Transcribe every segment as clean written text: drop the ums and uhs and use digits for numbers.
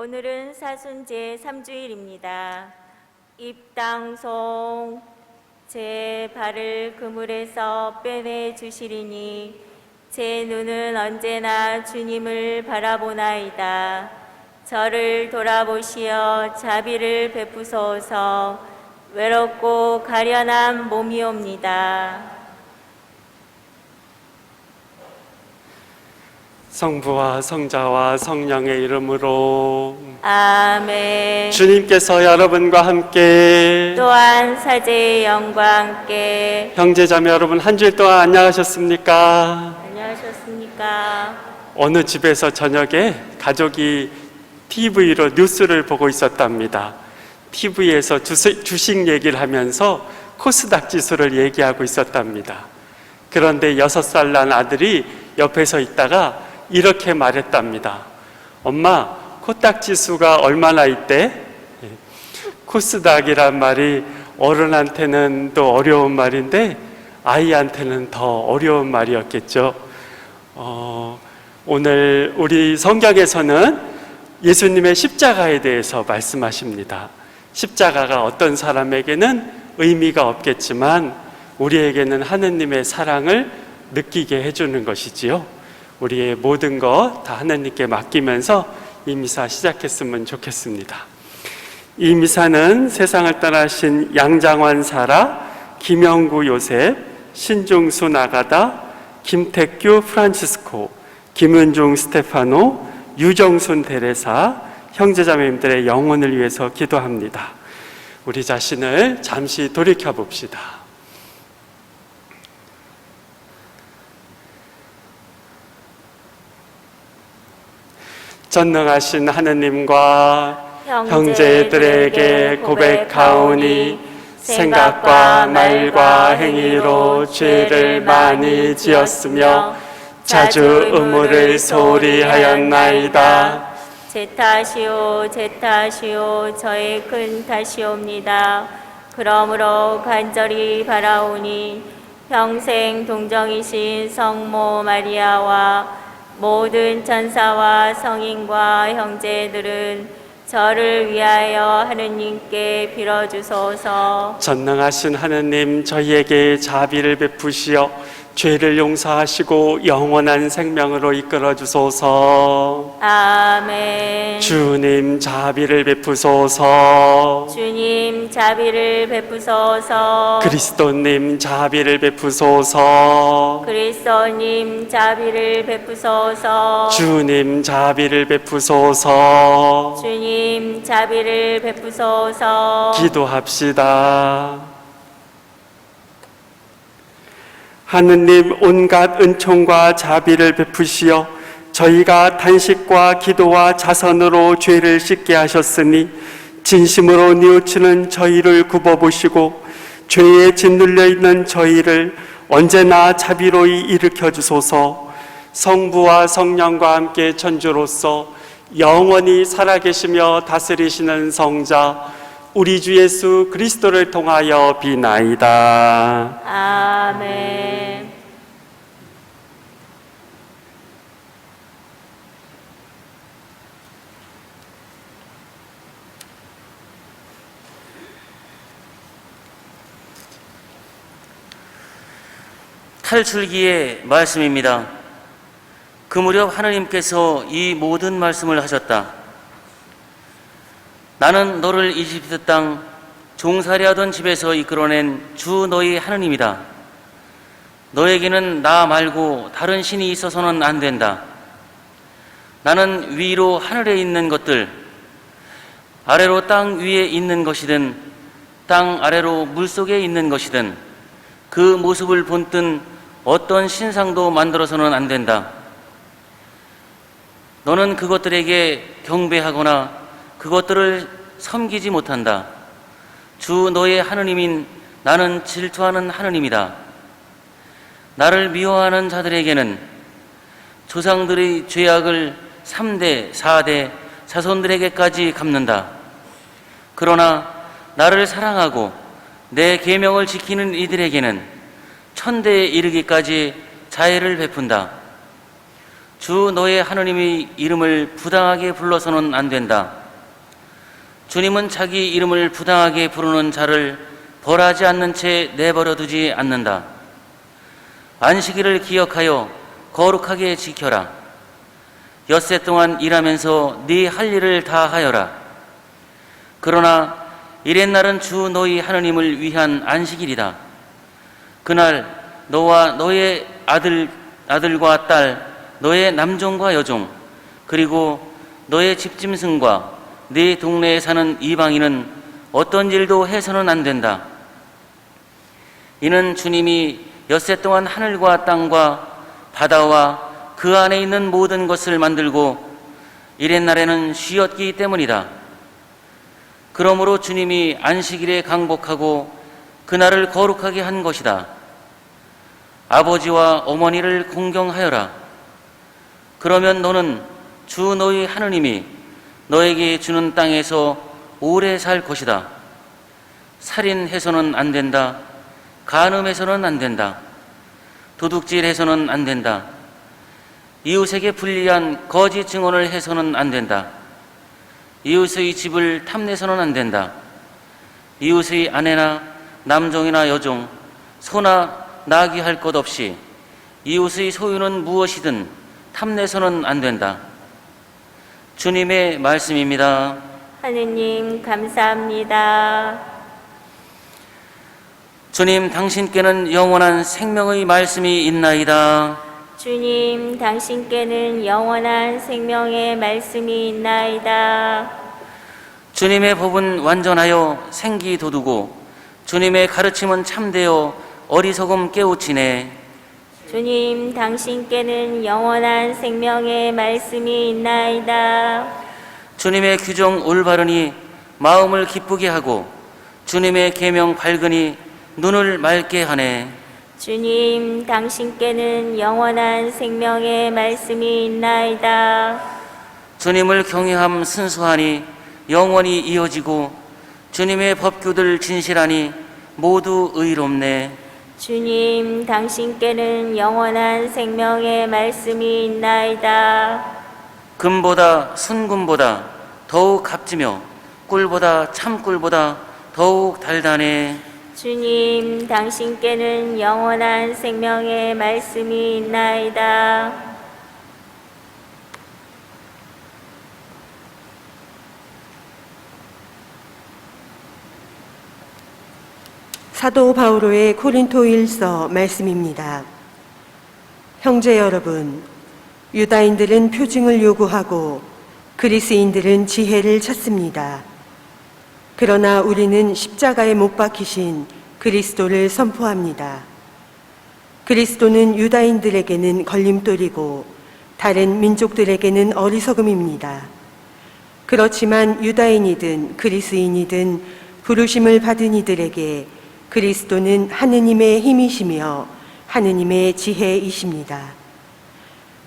오늘은 사순제 3주일입니다. 입당송 제 발을 그물에서 빼내 주시리니 제 눈은 언제나 주님을 바라보나이다. 저를 돌아보시어 자비를 베푸소서. 외롭고 가련한 몸이옵니다. 성부와 성자와 성령의 이름으로 아멘. 주님께서 여러분과 함께 또한 사제의 영과 함께 형제자매 여러분 한 주일 동안 안녕하셨습니까? 안녕하셨습니까? 어느 집에서 저녁에 가족이 TV로 뉴스를 보고 있었답니다. TV에서 주식 얘기를 하면서 코스닥 지수를 얘기하고 있었답니다. 그런데 6살 난 아들이 옆에 서 있다가 이렇게 말했답니다. 엄마, 코스닥 지수가 얼마나 있대? 코스닥이란 말이 어른한테는 또 어려운 말인데 아이한테는 더 어려운 말이었겠죠. 오늘 우리 성경에서는 예수님의 십자가에 대해서 말씀하십니다. 십자가가 어떤 사람에게는 의미가 없겠지만 우리에게는 하느님의 사랑을 느끼게 해주는 것이지요. 우리의 모든 것 다 하느님께 맡기면서 이 미사 시작했으면 좋겠습니다. 이 미사는 세상을 떠나신 양장환 사라, 김영구 요셉, 신중수 나가다, 김택규 프란치스코, 김은중 스테파노, 유정순 데레사 형제자매님들의 영혼을 위해서 기도합니다. 우리 자신을 잠시 돌이켜 봅시다. 전능하신 하느님과 형제들에게 고백하오니 생각과 말과 행위로 죄를 많이 지었으며 자주 의무를 소홀히 하였나이다. 제 탓이요 저의 큰 탓이옵니다. 그러므로 간절히 바라오니 평생 동정이신 성모 마리아와 모든 천사와 성인과 형제들은 저를 위하여 하느님께 빌어주소서. 전능하신 하느님, 저희에게 자비를 베푸시어 죄를 용서하시고 영원한 생명으로 이끌어 주소서. 아멘. 주님 자비를 베푸소서. 주님 자비를 베푸소서. 그리스도님 자비를 베푸소서. 그리스도님 자비를 베푸소서. 주님 자비를 베푸소서. 주님 자비를 베푸소서. 기도합시다. 하느님, 온갖 은총과 자비를 베푸시어 저희가 단식과 기도와 자선으로 죄를 씻게 하셨으니 진심으로 뉘우치는 저희를 굽어보시고 죄에 짓눌려 있는 저희를 언제나 자비로이 일으켜 주소서. 성부와 성령과 함께 천주로서 영원히 살아계시며 다스리시는 성자 우리 주 예수 그리스도를 통하여 비나이다. 아멘. 탈출기의 말씀입니다. 그 무렵 하느님께서 이 모든 말씀을 하셨다. 나는 너를 이집트 땅 종살이 하던 집에서 이끌어낸 주 너희 하느님이다. 너에게는 나 말고 다른 신이 있어서는 안 된다. 나는 위로 하늘에 있는 것들, 아래로 땅 위에 있는 것이든 땅 아래로 물속에 있는 것이든 그 모습을 본뜬 어떤 신상도 만들어서는 안 된다. 너는 그것들에게 경배하거나 그것들을 섬기지 못한다. 주 너의 하느님인 나는 질투하는 하느님이다. 나를 미워하는 자들에게는 조상들의 죄악을 3대, 4대 자손들에게까지 갚는다. 그러나 나를 사랑하고 내 계명을 지키는 이들에게는 천대에 이르기까지 자애를 베푼다. 주 너의 하느님의 이름을 부당하게 불러서는 안 된다. 주님은 자기 이름을 부당하게 부르는 자를 벌하지 않는 채 내버려 두지 않는다. 안식일을 기억하여 거룩하게 지켜라. 엿새 동안 일하면서 네 할 일을 다 하여라. 그러나 이렛날은 주 너희 하느님을 위한 안식일이다. 그날 너와 너의 아들과 딸, 너의 남종과 여종, 그리고 너의 집짐승과 네 동네에 사는 이방인은 어떤 일도 해서는 안 된다. 이는 주님이 엿새 동안 하늘과 땅과 바다와 그 안에 있는 모든 것을 만들고 이렛날에는 쉬었기 때문이다. 그러므로 주님이 안식일에 강복하고 그날을 거룩하게 한 것이다. 아버지와 어머니를 공경하여라. 그러면 너는 주 너희 하느님이 너에게 주는 땅에서 오래 살 것이다. 살인해서는 안 된다. 간음해서는 안 된다. 도둑질해서는 안 된다. 이웃에게 불리한 거짓 증언을 해서는 안 된다. 이웃의 집을 탐내서는 안 된다. 이웃의 아내나 남종이나 여종, 소나 나귀 할 것 없이 이웃의 소유는 무엇이든 탐내서는 안 된다. 주님의 말씀입니다. 하느님 감사합니다. 주님, 당신께는 영원한 생명의 말씀이 있나이다. 주님, 당신께는 영원한 생명의 말씀이 있나이다. 주님의 법은 완전하여 생기 돋우고 주님의 가르침은 참되어 어리석음 깨우치네. 주님, 당신께는 영원한 생명의 말씀이 있나이다. 주님의 규정 올바르니 마음을 기쁘게 하고 주님의 계명 밝으니 눈을 맑게 하네. 주님, 당신께는 영원한 생명의 말씀이 있나이다. 주님을 경외함 순수하니 영원히 이어지고 주님의 법규들 진실하니 모두 의롭네. 주님, 당신께는 영원한 생명의 말씀이 있나이다. 금보다 순금보다 더욱 값지며 꿀보다 참꿀보다 더욱 달다네. 주님, 당신께는 영원한 생명의 말씀이 있나이다. 사도 바오로의 고린토일서 말씀입니다. 형제 여러분, 유다인들은 표징을 요구하고 그리스인들은 지혜를 찾습니다. 그러나 우리는 십자가에 못 박히신 그리스도를 선포합니다. 그리스도는 유다인들에게는 걸림돌이고 다른 민족들에게는 어리석음입니다. 그렇지만 유다인이든 그리스인이든 부르심을 받은 이들에게 그리스도는 하느님의 힘이시며 하느님의 지혜이십니다.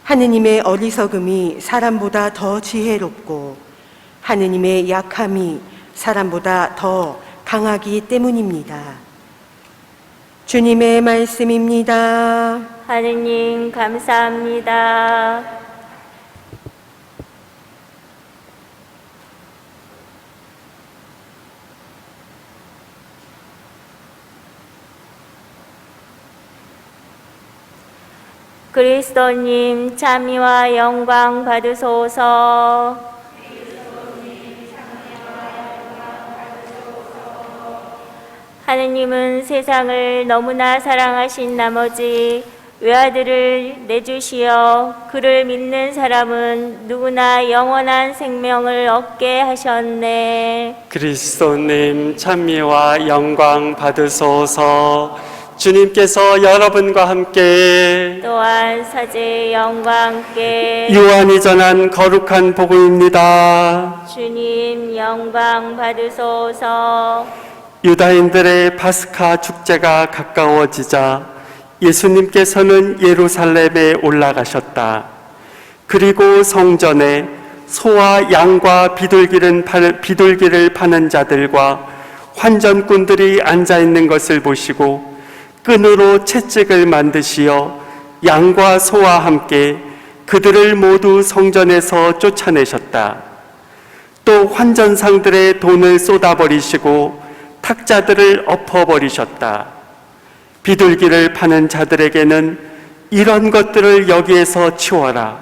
하느님의 어리석음이 사람보다 더 지혜롭고 하느님의 약함이 사람보다 더 강하기 때문입니다. 주님의 말씀입니다. 하느님 감사합니다. 그리스도님 참미와 영광 받으소서. 하느님은 세상을 너무나 사랑하신 나머지 외아들을 내주시어 그를 믿는 사람은 누구나 영원한 생명을 얻게 하셨네. 그리스도님 찬미와 영광 받으소서. 주님께서 여러분과 함께 또한 사제의 영광께 요한이 전한 거룩한 복음입니다. 주님 영광 받으소서. 유다인들의 파스카 축제가 가까워지자 예수님께서는 예루살렘에 올라가셨다. 그리고 성전에 소와 양과 비둘기를 파는 자들과 환전꾼들이 앉아 있는 것을 보시고 끈으로 채찍을 만드시어 양과 소와 함께 그 그들을 모두 성전에서 쫓아내셨다. 또 환전상들의 돈을 쏟아버리시고 탁자들을 엎어버리셨다. 비둘기를 파는 자들에게는 이런 것들을 여기에서 치워라.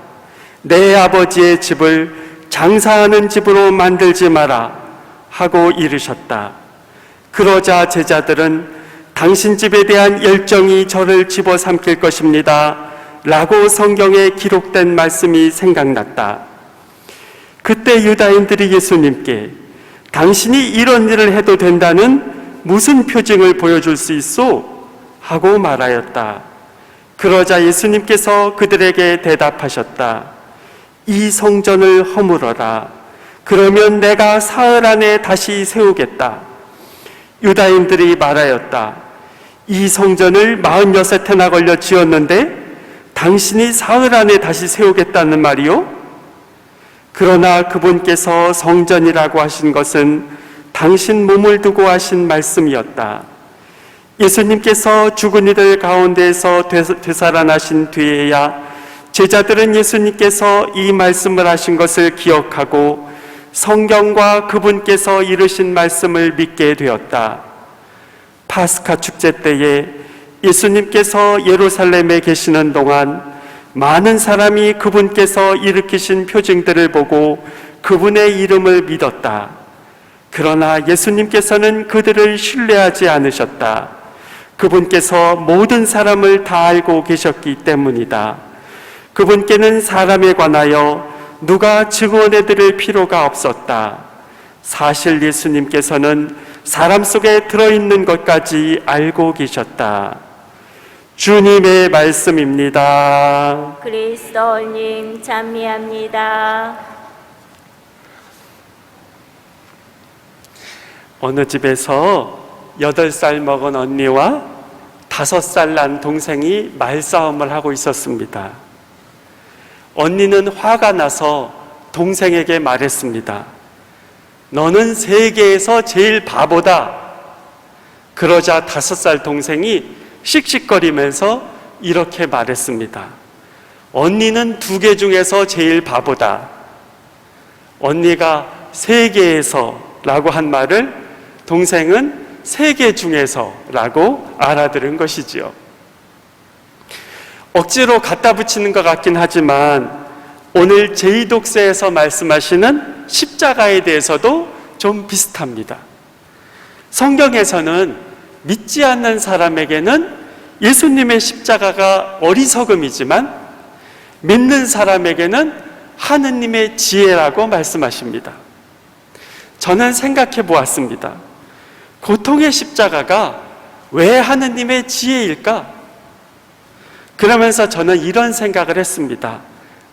내 아버지의 집을 장사하는 집으로 만들지 마라 하고 이르셨다. 그러자 제자들은 당신 집에 대한 열정이 저를 집어삼킬 것입니다 라고 성경에 기록된 말씀이 생각났다. 그때 유다인들이 예수님께 당신이 이런 일을 해도 된다는 무슨 표징을 보여줄 수 있소? 하고 말하였다. 그러자 예수님께서 그들에게 대답하셨다. 이 성전을 허물어라. 그러면 내가 사흘 안에 다시 세우겠다. 유다인들이 말하였다. 이 성전을 46해나 걸려 지었는데 당신이 사흘 안에 다시 세우겠다는 말이요? 그러나 그분께서 성전이라고 하신 것은 당신 몸을 두고 하신 말씀이었다. 예수님께서 죽은 이들 가운데에서 되살아나신 뒤에야 제자들은 예수님께서 이 말씀을 하신 것을 기억하고 성경과 그분께서 이르신 말씀을 믿게 되었다. 파스카 축제 때에 예수님께서 예루살렘에 계시는 동안 많은 사람이 그분께서 일으키신 표징들을 보고 그분의 이름을 믿었다. 그러나 예수님께서는 그들을 신뢰하지 않으셨다. 그분께서 모든 사람을 다 알고 계셨기 때문이다. 그분께는 사람에 관하여 누가 증언해 드릴 필요가 없었다. 사실 예수님께서는 사람 속에 들어있는 것까지 알고 계셨다. 주님의 말씀입니다. 그리스도님 찬미합니다. 어느 집에서 8살 먹은 언니와 5살 난 동생이 말싸움을 하고 있었습니다. 언니는 화가 나서 동생에게 말했습니다. 너는 세계에서 제일 바보다. 그러자 5살 동생이 씩씩거리면서 이렇게 말했습니다. 언니는 2개 중에서 제일 바보다. 언니가 세계에서 라고 한 말을 동생은 3개 중에서 라고 알아들은 것이지요. 억지로 갖다 붙이는 것 같긴 하지만 오늘 제2독서에서 말씀하시는 십자가에 대해서도 좀 비슷합니다. 성경에서는 믿지 않는 사람에게는 예수님의 십자가가 어리석음이지만 믿는 사람에게는 하느님의 지혜라고 말씀하십니다. 저는 생각해 보았습니다. 고통의 십자가가 왜 하느님의 지혜일까? 그러면서 저는 이런 생각을 했습니다.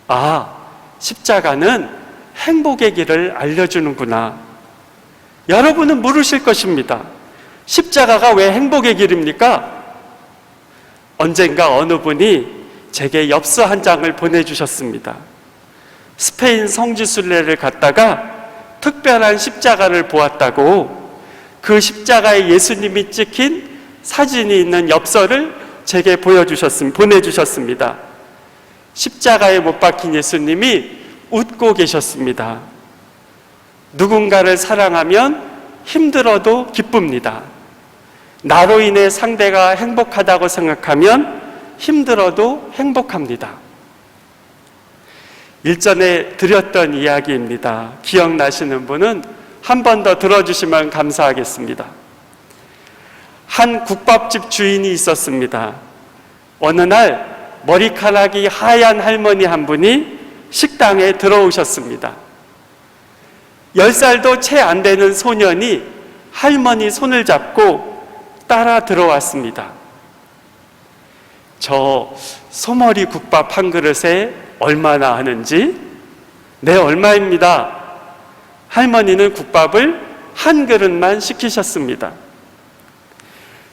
아, 십자가는 행복의 길을 알려주는구나. 여러분은 물으실 것입니다. 십자가가 왜 행복의 길입니까? 언젠가 어느 분이 제게 엽서 한 장을 보내주셨습니다. 스페인 성지순례를 갔다가 특별한 십자가를 보았다고 그 십자가에 예수님이 찍힌 사진이 있는 엽서를 제게 보내주셨습니다. 십자가에 못 박힌 예수님이 웃고 계셨습니다. 누군가를 사랑하면 힘들어도 기쁩니다. 나로 인해 상대가 행복하다고 생각하면 힘들어도 행복합니다. 일전에 드렸던 이야기입니다. 기억나시는 분은 한 번 더 들어주시면 감사하겠습니다. 한 국밥집 주인이 있었습니다. 어느 날 머리카락이 하얀 할머니 한 분이 식당에 들어오셨습니다. 10살도 채 안 되는 소년이 할머니 손을 잡고 따라 들어왔습니다. 저 소머리 국밥 한 그릇에 얼마나 하는지? 네, 얼마입니다. 할머니는 국밥을 한 그릇만 시키셨습니다.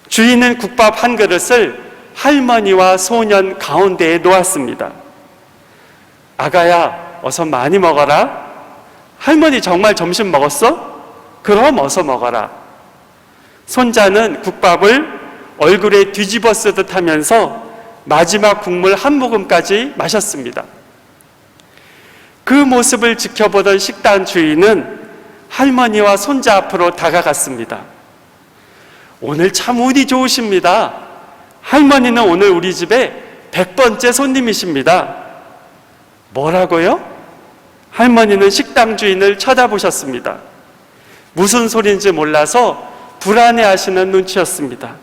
주인은 국밥 한 그릇을 할머니와 소년 가운데에 놓았습니다. 아가야, 어서 많이 먹어라. 할머니 정말 점심 먹었어? 그럼 어서 먹어라. 손자는 국밥을 얼굴에 뒤집어 쓰듯 하면서 마지막 국물 한 모금까지 마셨습니다. 그 모습을 지켜보던 식당 주인은 할머니와 손자 앞으로 다가갔습니다. 오늘 참 운이 좋으십니다. 할머니는 오늘 우리 집에 100번째 손님이십니다. 뭐라고요? 할머니는 식당 주인을 쳐다보셨습니다. 무슨 소리인지 몰라서 불안해하시는 눈치였습니다.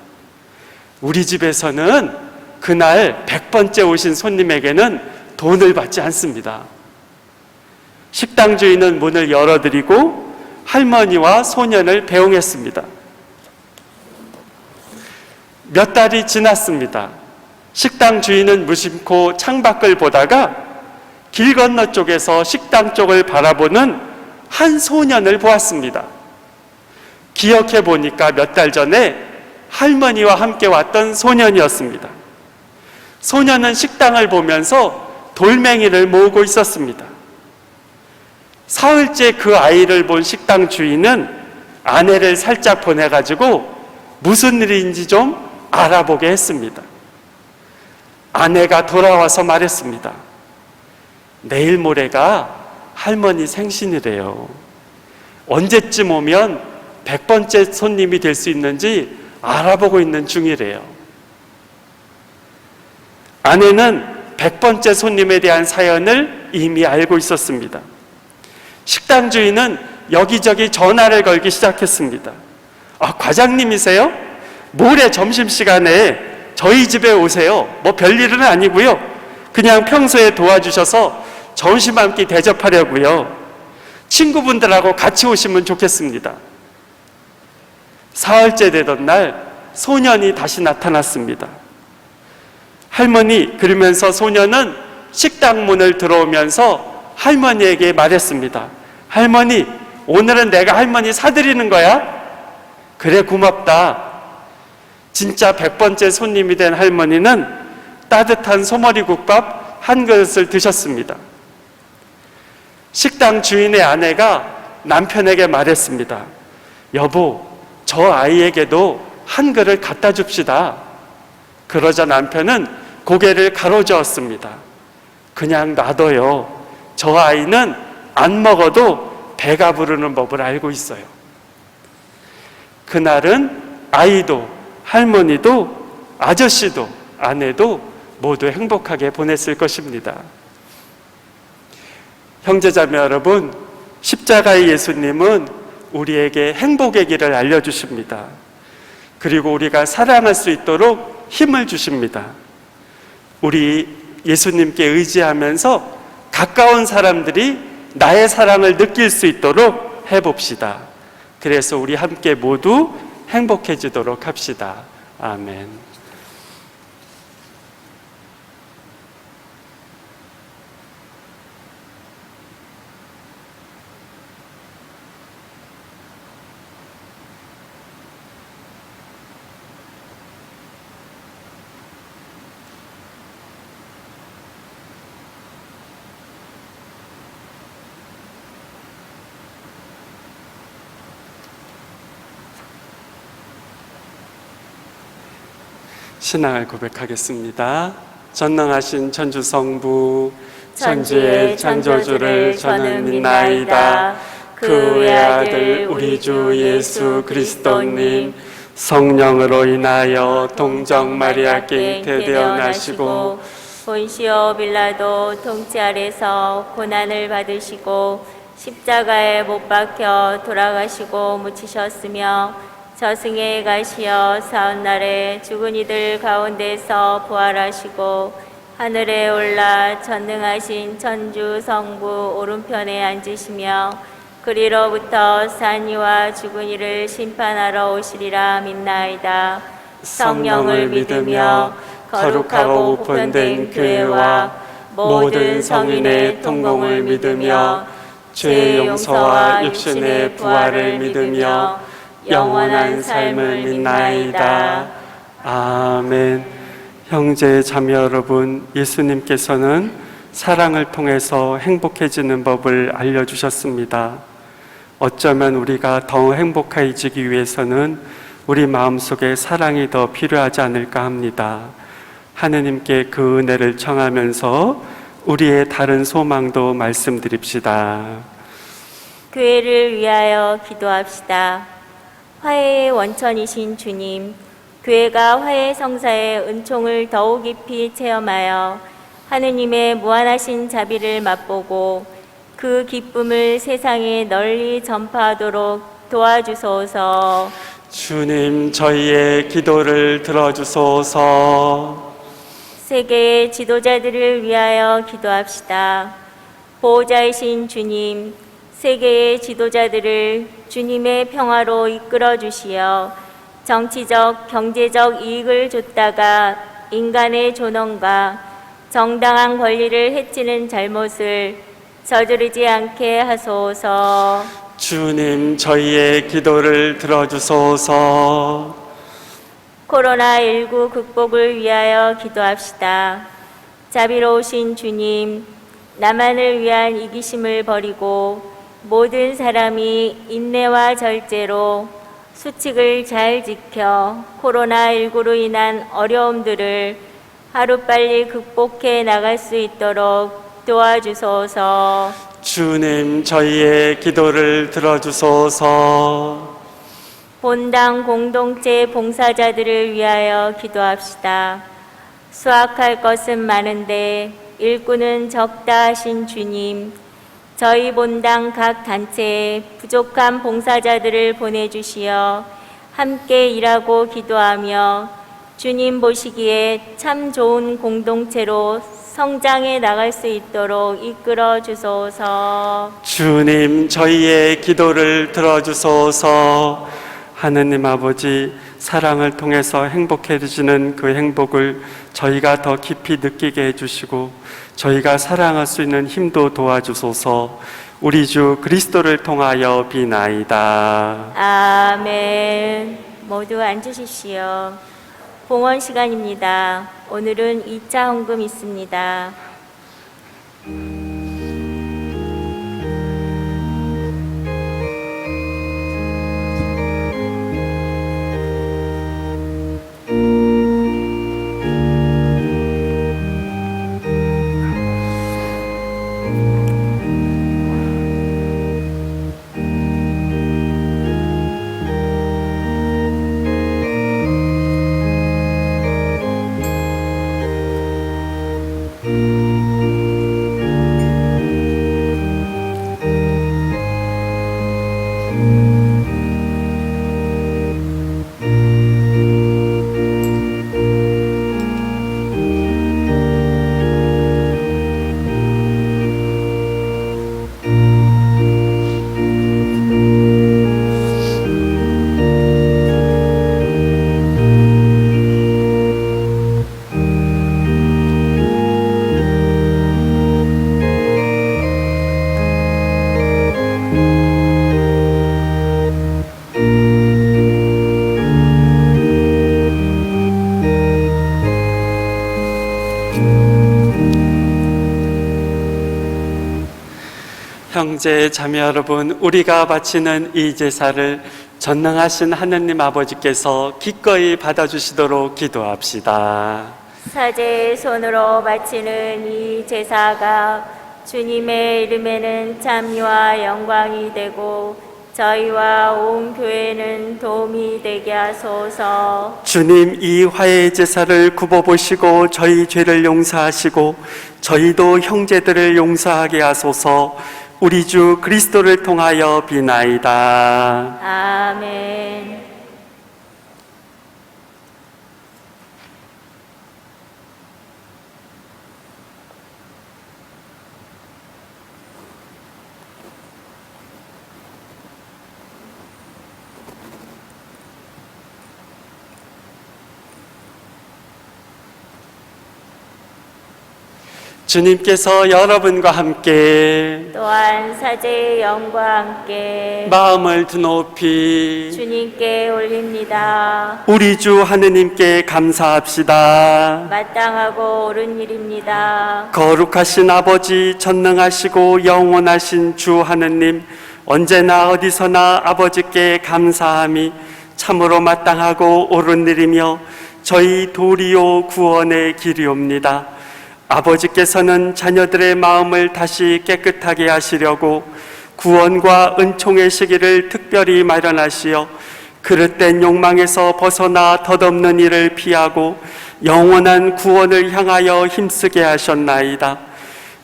우리 집에서는 그날 100번째 오신 손님에게는 돈을 받지 않습니다. 식당 주인은 문을 열어드리고 할머니와 소년을 배웅했습니다. 몇 달이 지났습니다. 식당 주인은 무심코 창밖을 보다가 길 건너 쪽에서 식당 쪽을 바라보는 한 소년을 보았습니다. 기억해 보니까 몇 달 전에 할머니와 함께 왔던 소년이었습니다. 소년은 식당을 보면서 돌멩이를 모으고 있었습니다. 사흘째 그 아이를 본 식당 주인은 아내를 살짝 보내가지고 무슨 일인지 좀 알아보게 했습니다. 아내가 돌아와서 말했습니다. 내일 모레가 할머니 생신이래요. 언제쯤 오면 100번째 손님이 될 수 있는지 알아보고 있는 중이래요. 아내는 100번째 손님에 대한 사연을 이미 알고 있었습니다. 식당 주인은 여기저기 전화를 걸기 시작했습니다. 과장님이세요? 모레 점심시간에 저희 집에 오세요. 뭐 별일은 아니고요. 그냥 평소에 도와주셔서 점심 한 끼 대접하려고요. 친구분들하고 같이 오시면 좋겠습니다. 사흘째 되던 날 소년이 다시 나타났습니다. 할머니, 그러면서 소년은 식당 문을 들어오면서 할머니에게 말했습니다. 할머니, 오늘은 내가 할머니 사드리는 거야? 그래, 고맙다. 진짜 100번째 손님이 된 할머니는 따뜻한 소머리국밥 한 그릇을 드셨습니다. 식당 주인의 아내가 남편에게 말했습니다. 여보, 저 아이에게도 한 그릇 갖다 줍시다. 그러자 남편은 고개를 가로저었습니다. 그냥 놔둬요. 저 아이는 안 먹어도 배가 부르는 법을 알고 있어요. 그날은 아이도 할머니도 아저씨도 아내도 모두 행복하게 보냈을 것입니다. 형제자매 여러분, 십자가의 예수님은 우리에게 행복의 길을 알려주십니다. 그리고 우리가 사랑할 수 있도록 힘을 주십니다. 우리 예수님께 의지하면서 가까운 사람들이 나의 사랑을 느낄 수 있도록 해봅시다. 그래서 우리 함께 모두 행복해지도록 합시다. 아멘. 신앙을 고백하겠습니다. 전능하신 천주성부 천지의 창조주를 저는 믿나이다. 그 외아들 우리 주 예수 그리스도님 성령으로 인하여 동정 마리아께 태어나시고 본시오 빌라도 통치 아래서 고난을 받으시고 십자가에 못 박혀 돌아가시고 묻히셨으며 저승에 가시어 사흘날에 죽은 이들 가운데서 부활하시고 하늘에 올라 전능하신 천주 성부 오른편에 앉으시며 그리로부터 산 이와 죽은 이를 심판하러 오시리라 믿나이다. 성령을 믿으며 거룩하고 보편된 교회와 모든 성인의 통공을 믿으며 죄의 용서와 육신의 부활을 믿으며 영원한 삶을 믿나이다. 아멘. 형제 자매 여러분, 예수님께서는 사랑을 통해서 행복해지는 법을 알려주셨습니다. 어쩌면 우리가 더 행복해지기 위해서는 우리 마음속에 사랑이 더 필요하지 않을까 합니다. 하느님께 그 은혜를 청하면서 우리의 다른 소망도 말씀드립시다. 교회를 위하여 기도합시다. 화해의 원천이신 주님, 교회가 화해 성사의 은총을 더욱 깊이 체험하여 하느님의 무한하신 자비를 맛보고 그 기쁨을 세상에 널리 전파하도록 도와주소서. 주님, 저희의 기도를 들어주소서. 세계의 지도자들을 위하여 기도합시다. 보호자이신 주님, 세계의 지도자들을 주님의 평화로 이끌어 주시어 정치적, 경제적 이익을 줬다가 인간의 존엄과 정당한 권리를 해치는 잘못을 저지르지 않게 하소서. 주님, 저희의 기도를 들어주소서. 코로나19 극복을 위하여 기도합시다. 자비로우신 주님, 나만을 위한 이기심을 버리고 모든 사람이 인내와 절제로 수칙을 잘 지켜 코로나19로 인한 어려움들을 하루빨리 극복해 나갈 수 있도록 도와주소서. 주님, 저희의 기도를 들어주소서. 본당 공동체 봉사자들을 위하여 기도합시다. 수확할 것은 많은데 일꾼은 적다 하신 주님, 저희 본당 각 단체에 부족한 봉사자들을 보내주시어 함께 일하고 기도하며 주님 보시기에 참 좋은 공동체로 성장해 나갈 수 있도록 이끌어 주소서. 주님, 저희의 기도를 들어주소서. 하느님 아버지, 사랑을 통해서 행복해지는 그 행복을 저희가 더 깊이 느끼게 해주시고 저희가 사랑할 수 있는 힘도 도와주소서. 우리 주 그리스도를 통하여 비나이다. 아멘. 모두 앉으십시오. 봉헌 시간입니다. 오늘은 2차 헌금 있습니다. 형제 자매 여러분, 우리가 바치는 이 제사를 전능하신 하느님 아버지께서 기꺼이 받아주시도록 기도합시다. 사제의 손으로 바치는 이 제사가 주님의 이름에는 참여와 영광이 되고 저희와 온 교회는 도움이 되게 하소서. 주님, 이 화해 제사를 굽어보시고 저희 죄를 용서하시고 저희도 형제들을 용서하게 하소서. 우리 주 그리스도를 통하여 비나이다. 아멘. 주님께서 여러분과 함께 또한 사제의 영과 함께 마음을 드높이 주님께 올립니다. 우리 주 하느님께 감사합시다. 마땅하고 옳은 일입니다. 거룩하신 아버지, 전능하시고 영원하신 주 하느님, 언제나 어디서나 아버지께 감사함이 참으로 마땅하고 옳은 일이며 저희 도리요 구원의 길이옵니다. 아버지께서는 자녀들의 마음을 다시 깨끗하게 하시려고 구원과 은총의 시기를 특별히 마련하시어 그릇된 욕망에서 벗어나 덧없는 일을 피하고 영원한 구원을 향하여 힘쓰게 하셨나이다.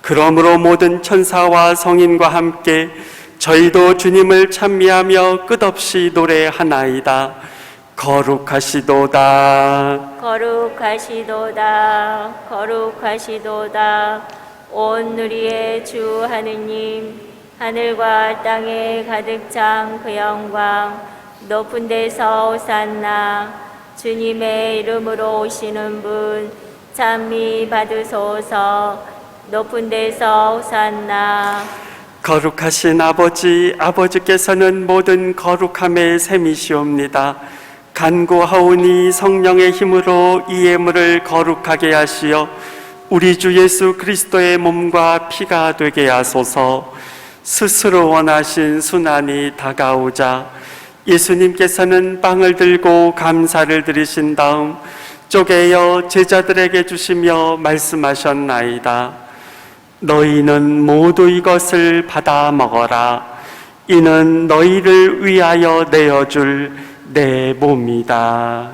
그러므로 모든 천사와 성인과 함께 저희도 주님을 찬미하며 끝없이 노래하나이다. 거룩하시도다. 거룩하시도다. 거룩하시도다. 온 누리의 주 하느님, 하늘과 땅에 가득 찬 그 영광, 높은 데서 오산나. 주님의 이름으로 오시는 분 찬미 받으소서. 높은 데서 오산나. 거룩하신 아버지, 아버지께서는 모든 거룩함의 셈이시옵니다. 간구하오니 성령의 힘으로 이 예물을 거룩하게 하시어 우리 주 예수 그리스도의 몸과 피가 되게 하소서. 스스로 원하신 순환이 다가오자 예수님께서는 빵을 들고 감사를 드리신 다음 쪼개어 제자들에게 주시며 말씀하셨나이다. 너희는 모두 이것을 받아 먹어라. 이는 너희를 위하여 내어줄 내 몸이다.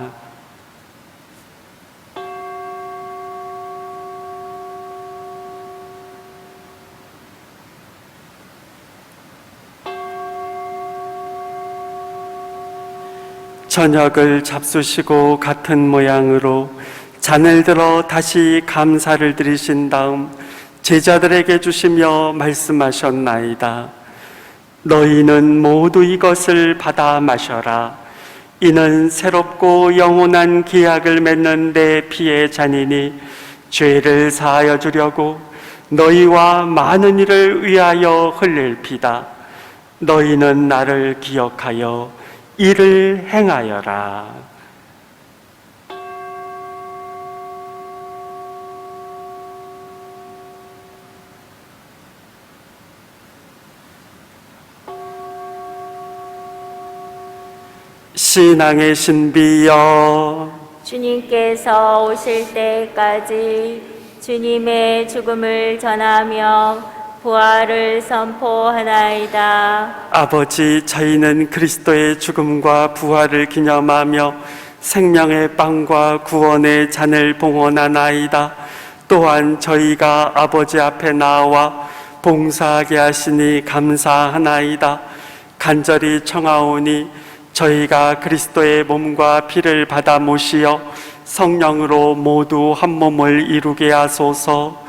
저녁을 잡수시고 같은 모양으로 잔을 들어 다시 감사를 드리신 다음 제자들에게 주시며 말씀하셨나이다. 너희는 모두 이것을 받아 마셔라. 이는 새롭고 영원한 기약을 맺는 내 피의 잔이니 죄를 사하여 주려고 너희와 많은 이를 위하여 흘릴 피다. 너희는 나를 기억하여 이를 행하여라. 신앙의 신비여, 주님께서 오실 때까지 주님의 죽음을 전하며 부활을 선포하나이다. 아버지, 저희는 그리스도의 죽음과 부활을 기념하며 생명의 빵과 구원의 잔을 봉헌하나이다. 또한 저희가 아버지 앞에 나와 봉사하게 하시니 감사하나이다. 간절히 청하오니 저희가 그리스도의 몸과 피를 받아 모시어 성령으로 모두 한 몸을 이루게 하소서.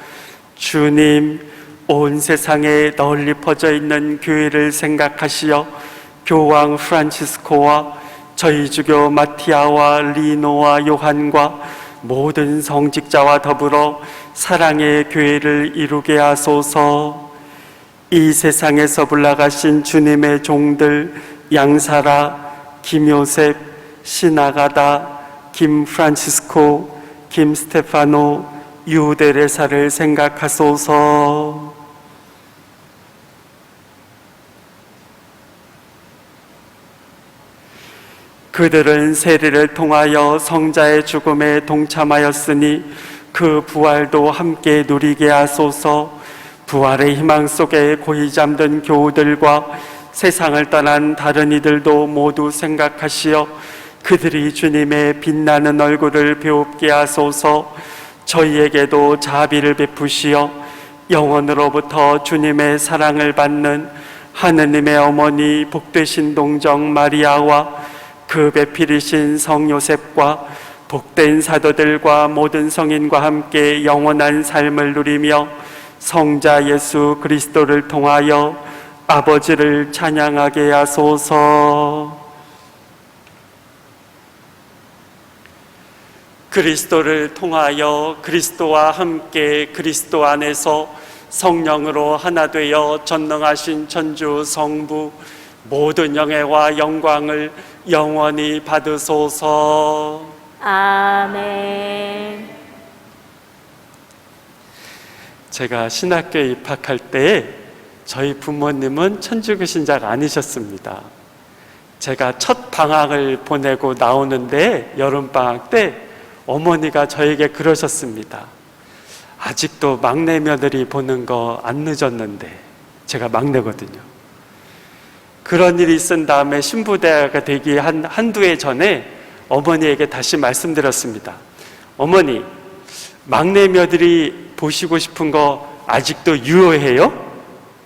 주님, 온 세상에 널리 퍼져 있는 교회를 생각하시어 교황 프란치스코와 저희 주교 마티아와 리노와 요한과 모든 성직자와 더불어 사랑의 교회를 이루게 하소서. 이 세상에서 불나가신 주님의 종들 양사라, 김요셉, 시나가다, 김프란치스코, 김스테파노, 유데레사를 생각하소서. 그들은 세례를 통하여 성자의 죽음에 동참하였으니 그 부활도 함께 누리게 하소서. 부활의 희망 속에 고이 잠든 교우들과 세상을 떠난 다른 이들도 모두 생각하시어 그들이 주님의 빛나는 얼굴을 배웁게 하소서. 저희에게도 자비를 베푸시어 영원으로부터 주님의 사랑을 받는 하느님의 어머니 복되신 동정 마리아와 그 배필이신 성 요셉과 복된 사도들과 모든 성인과 함께 영원한 삶을 누리며 성자 예수 그리스도를 통하여 아버지를 찬양하게 하소서. 그리스도를 통하여 그리스도와 함께 그리스도 안에서 성령으로 하나 되어 전능하신 천주 성부 모든 영예와 영광을 영원히 받으소서. 아멘. 제가 신학교에 입학할 때 저희 부모님은 천주교 신자가 아니셨습니다. 제가 첫 방학을 보내고 나오는데 여름방학 때 어머니가 저에게 그러셨습니다. 아직도 막내 며느리 보는 거 안 늦었는데, 제가 막내거든요. 그런 일이 있은 다음에 신부대가 되기 한두 해 전에 어머니에게 다시 말씀드렸습니다. 어머니, 막내 며느리 보시고 싶은 거 아직도 유효해요?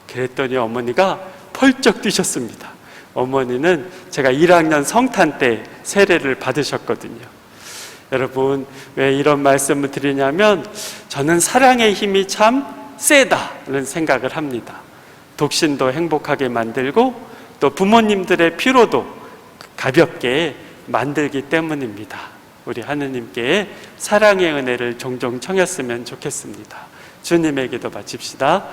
그랬더니 어머니가 펄쩍 뛰셨습니다. 어머니는 제가 1학년 성탄 때 세례를 받으셨거든요. 여러분, 왜 이런 말씀을 드리냐면 저는 사랑의 힘이 참 세다는 생각을 합니다. 독신도 행복하게 만들고 또 부모님들의 피로도 가볍게 만들기 때문입니다. 우리 하느님께 사랑의 은혜를 종종 청했으면 좋겠습니다. 주님의 기도 바칩시다.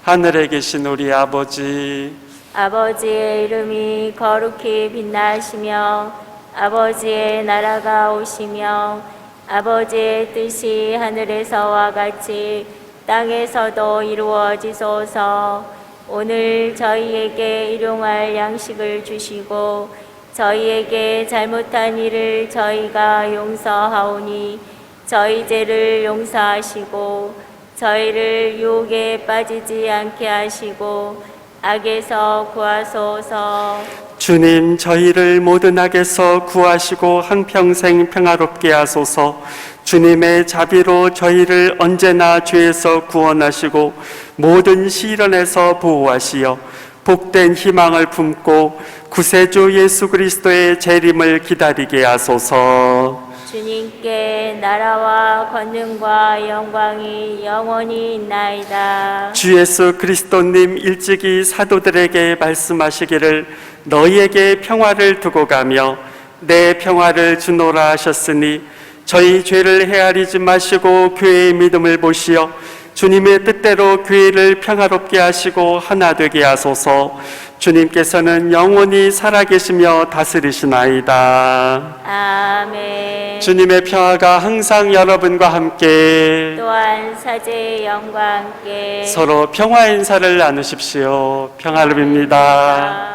하늘에 계신 우리 아버지, 아버지의 이름이 거룩히 빛나시며 아버지의 나라가 오시며 아버지의 뜻이 하늘에서와 같이 땅에서도 이루어지소서. 오늘 저희에게 일용할 양식을 주시고 저희에게 잘못한 일을 저희가 용서하오니 저희 죄를 용서하시고 저희를 유혹에 빠지지 않게 하시고 악에서 구하소서. 주님, 저희를 모든 악에서 구하시고 한평생 평화롭게 하소서. 주님의 자비로 저희를 언제나 죄에서 구원하시고 모든 시련에서 보호하시어 복된 희망을 품고 구세주 예수 그리스도의 재림을 기다리게 하소서. 주님께 나라와 권능과 영광이 영원히 있나이다. 주 예수 그리스도님 일찍이 사도들에게 말씀하시기를 너희에게 평화를 두고 가며 내 평화를 주노라 하셨으니 저희 죄를 헤아리지 마시고 교회의 믿음을 보시어 주님의 뜻대로 교회를 평화롭게 하시고 하나 되게 하소서. 주님께서는 영원히 살아계시며 다스리시나이다. 아멘. 주님의 평화가 항상 여러분과 함께 또한 사제의 영과 함께 서로 평화 인사를 나누십시오. 평화를 빕니다.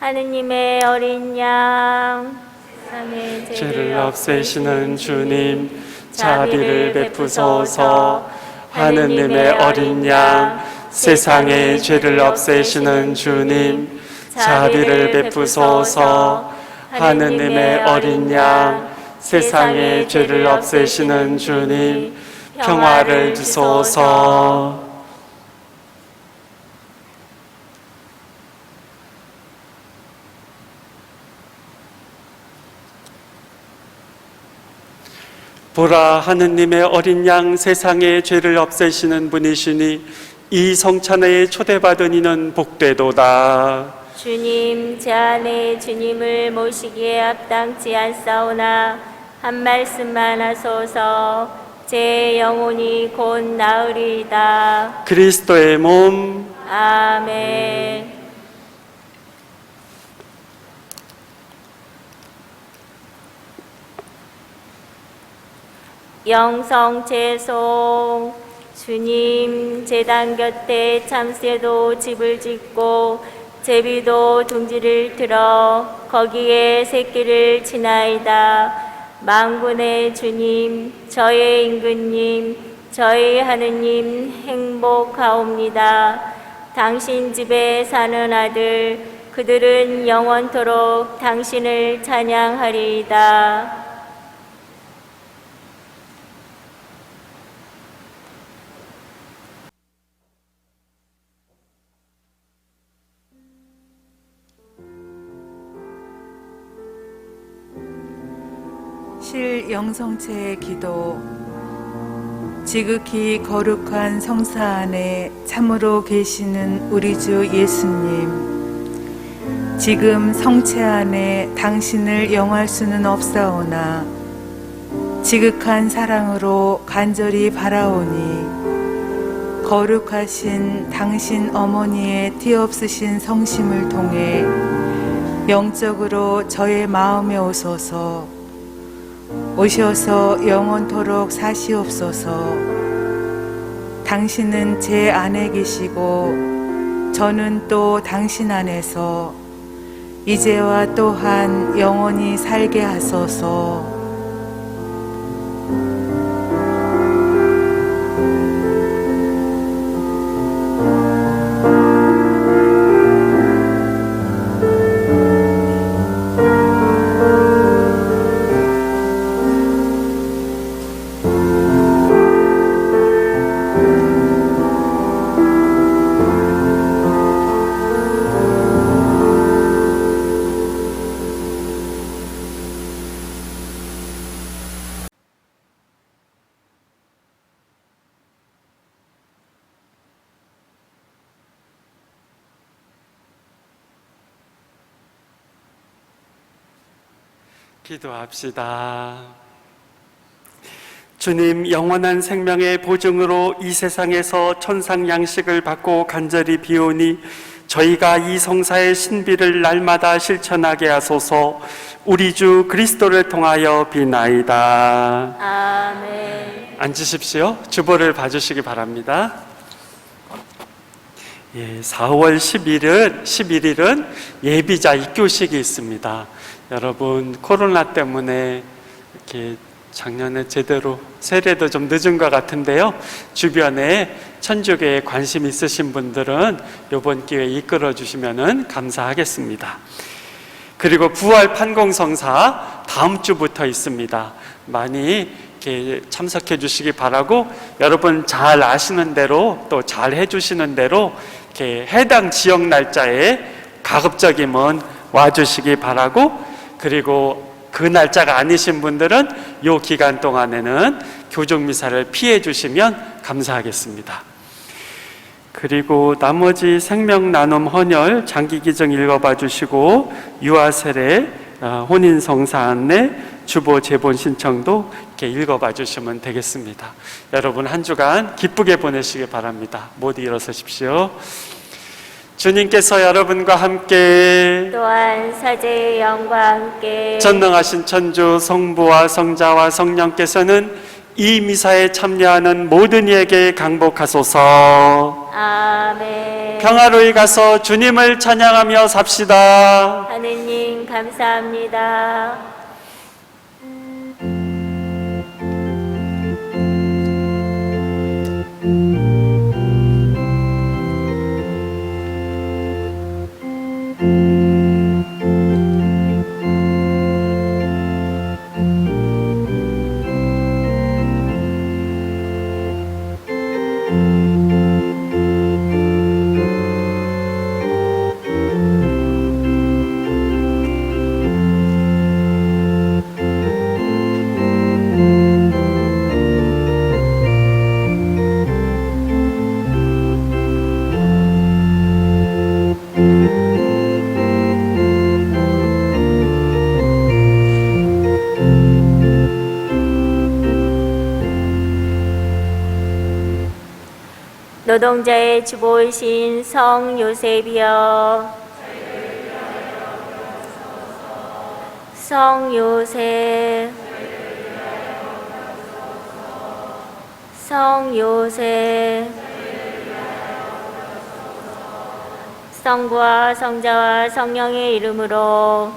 하느님의 어린 양, 세상의 죄를 없애시는 주님, 자비를 베푸소서. 하느님의 어린 양, 세상의 죄를 없애시는 주님, 자비를 베푸소서. 하느님의 어린 양, 세상의 죄를 없애시는 주님, 평화를 주소서. 보라, 하느님의 어린 양, 세상의 죄를 없애시는 분이시니 이 성찬회에 초대받은 이는 복되도다. 주님, 제 안에 주님을 모시기에 합당치 않사오나 한 말씀만 하소서. 제 영혼이 곧 나으리이다. 그리스도의 몸, 아멘. 영성 제송. 주님, 제단 곁에 참새도 집을 짓고 제비도 둥지를 틀어 거기에 새끼를 치나이다. 만군의 주님, 저의 임금님, 저희 하느님 행복하옵니다. 당신 집에 사는 아들, 그들은 영원토록 당신을 찬양하리이다. 실 영성체의 기도. 지극히 거룩한 성사 안에 참으로 계시는 우리 주 예수님, 지금 성체 안에 당신을 영할 수는 없사오나 지극한 사랑으로 간절히 바라오니 거룩하신 당신 어머니의 띠없으신 성심을 통해 영적으로 저의 마음에 오소서. 오셔서 영원토록 사시옵소서. 당신은 제 안에 계시고 저는 또 당신 안에서 이제와 또한 영원히 살게 하소서. 기도합시다. 주님, 영원한 생명의 보증으로 이 세상에서 천상 양식을 받고 간절히 비오니 저희가 이 성사의 신비를 날마다 실천하게 하소서. 우리 주 그리스도를 통하여 비나이다. 아멘. 앉으십시오. 주보를 봐주시기 바랍니다. 4월 11일은 예비자 입교식이 있습니다. 여러분, 코로나 때문에 이렇게 작년에 제대로 세례도 좀 늦은 것 같은데요. 주변에 천주교에 관심 있으신 분들은 이번 기회에 이끌어 주시면 감사하겠습니다. 그리고 부활 판공성사 다음 주부터 있습니다. 많이 이렇게 참석해 주시기 바라고, 여러분 잘 아시는 대로 또 잘 해주시는 대로 이렇게 해당 지역 날짜에 가급적이면 와주시기 바라고, 그리고 그 날짜가 아니신 분들은 이 기간 동안에는 교종미사를 피해 주시면 감사하겠습니다. 그리고 나머지 생명나눔 헌혈 장기기증 읽어봐 주시고, 유아세례 혼인성사 안내 주보 제본 신청도 이렇게 읽어봐 주시면 되겠습니다. 여러분 한 주간 기쁘게 보내시기 바랍니다. 모두 일어서십시오. 주님께서 여러분과 함께 또한 사제의 영과 함께 전능하신 천주 성부와 성자와 성령께서는 이 미사에 참여하는 모든 이에게 강복하소서. 아멘. 평화로이 가서 주님을 찬양하며 삽시다. 하느님 감사합니다. 노동자의 주보이신 성 요셉이여, 성 요셉, 성 요셉, 성부와 성자와 성령의 이름으로